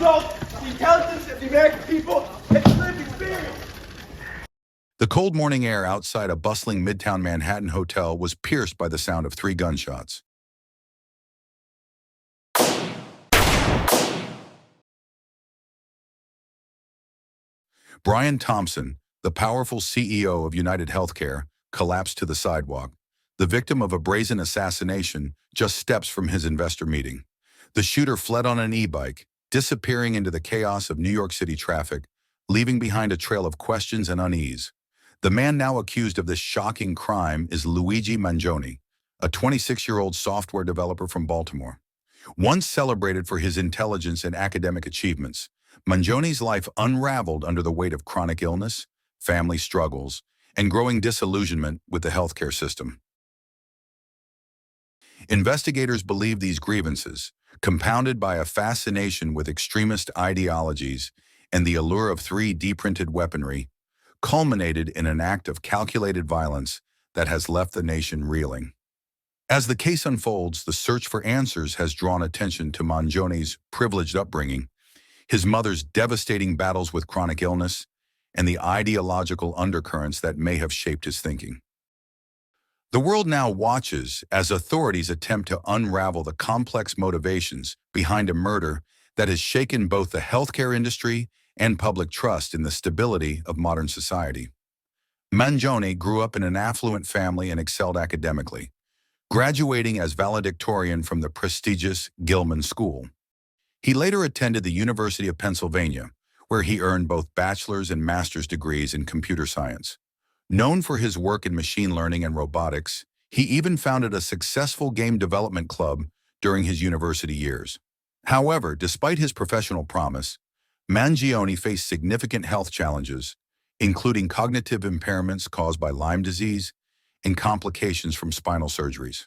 insult the intelligence of the American people and the lived experience. The cold morning air outside a bustling Midtown Manhattan hotel was pierced by the sound of 3 gunshots. Brian Thompson, the powerful CEO of United Healthcare, collapsed to the sidewalk, the victim of a brazen assassination just steps from his investor meeting. The shooter fled on an e-bike, disappearing into the chaos of New York City traffic, leaving behind a trail of questions and unease. The man now accused of this shocking crime is Luigi Mangione, a 26-year-old software developer from Baltimore. Once celebrated for his intelligence and academic achievements, Mangione's life unraveled under the weight of chronic illness, family struggles, and growing disillusionment with the healthcare system. Investigators believe these grievances, compounded by a fascination with extremist ideologies and the allure of 3D-printed weaponry, culminated in an act of calculated violence that has left the nation reeling. As the case unfolds, the search for answers has drawn attention to Mangione's privileged upbringing, his mother's devastating battles with chronic illness, and the ideological undercurrents that may have shaped his thinking. The world now watches as authorities attempt to unravel the complex motivations behind a murder that has shaken both the healthcare industry and public trust in the stability of modern society. Mangione grew up in an affluent family and excelled academically, graduating as valedictorian from the prestigious Gilman School. He later attended the University of Pennsylvania, where he earned both bachelor's and master's degrees in computer science. Known for his work in machine learning and robotics, he even founded a successful game development club during his university years. However, despite his professional promise, Mangione faced significant health challenges, including cognitive impairments caused by Lyme disease and complications from spinal surgeries.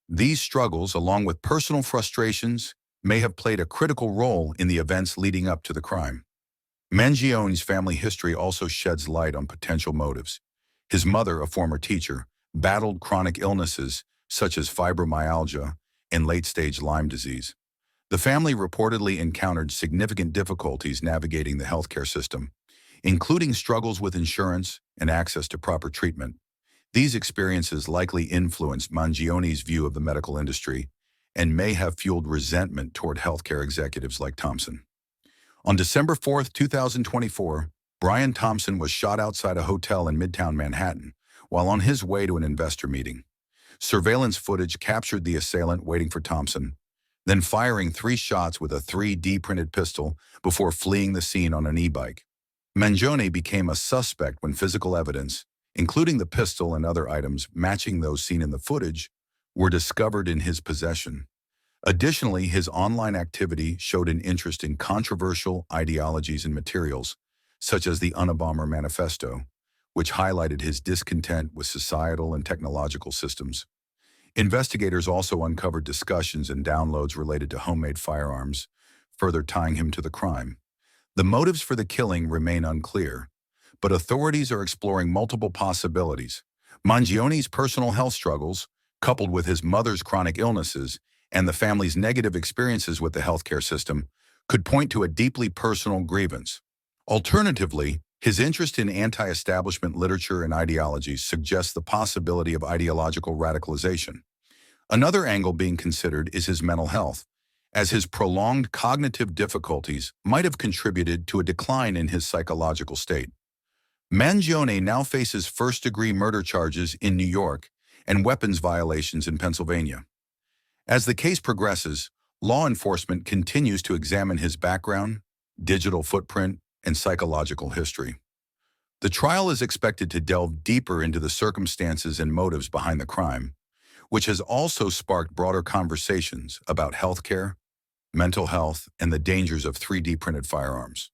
These struggles, along with personal frustrations, may have played a critical role in the events leading up to the crime. Mangione's family history also sheds light on potential motives. His mother, a former teacher, battled chronic illnesses such as fibromyalgia and late-stage Lyme disease. The family reportedly encountered significant difficulties navigating the healthcare system, including struggles with insurance and access to proper treatment. These experiences likely influenced Mangione's view of the medical industry and may have fueled resentment toward healthcare executives like Thompson. On December 4, 2024, Brian Thompson was shot outside a hotel in Midtown Manhattan while on his way to an investor meeting. Surveillance footage captured the assailant waiting for Thompson, then firing 3 shots with a 3D-printed pistol before fleeing the scene on an e-bike. Mangione became a suspect when physical evidence, including the pistol and other items matching those seen in the footage, were discovered in his possession. Additionally, his online activity showed an interest in controversial ideologies and materials, such as the Unabomber Manifesto, which highlighted his discontent with societal and technological systems. Investigators also uncovered discussions and downloads related to homemade firearms, further tying him to the crime. The motives for the killing remain unclear, but authorities are exploring multiple possibilities. Mangione's personal health struggles, coupled with his mother's chronic illnesses and the family's negative experiences with the healthcare system, could point to a deeply personal grievance. Alternatively, his interest in anti-establishment literature and ideologies suggests the possibility of ideological radicalization. Another angle being considered is his mental health, as his prolonged cognitive difficulties might have contributed to a decline in his psychological state. Mangione now faces first-degree murder charges in New York and weapons violations in Pennsylvania. As the case progresses, law enforcement continues to examine his background, digital footprint, and psychological history. The trial is expected to delve deeper into the circumstances and motives behind the crime, which has also sparked broader conversations about healthcare, mental health, and the dangers of 3D-printed firearms.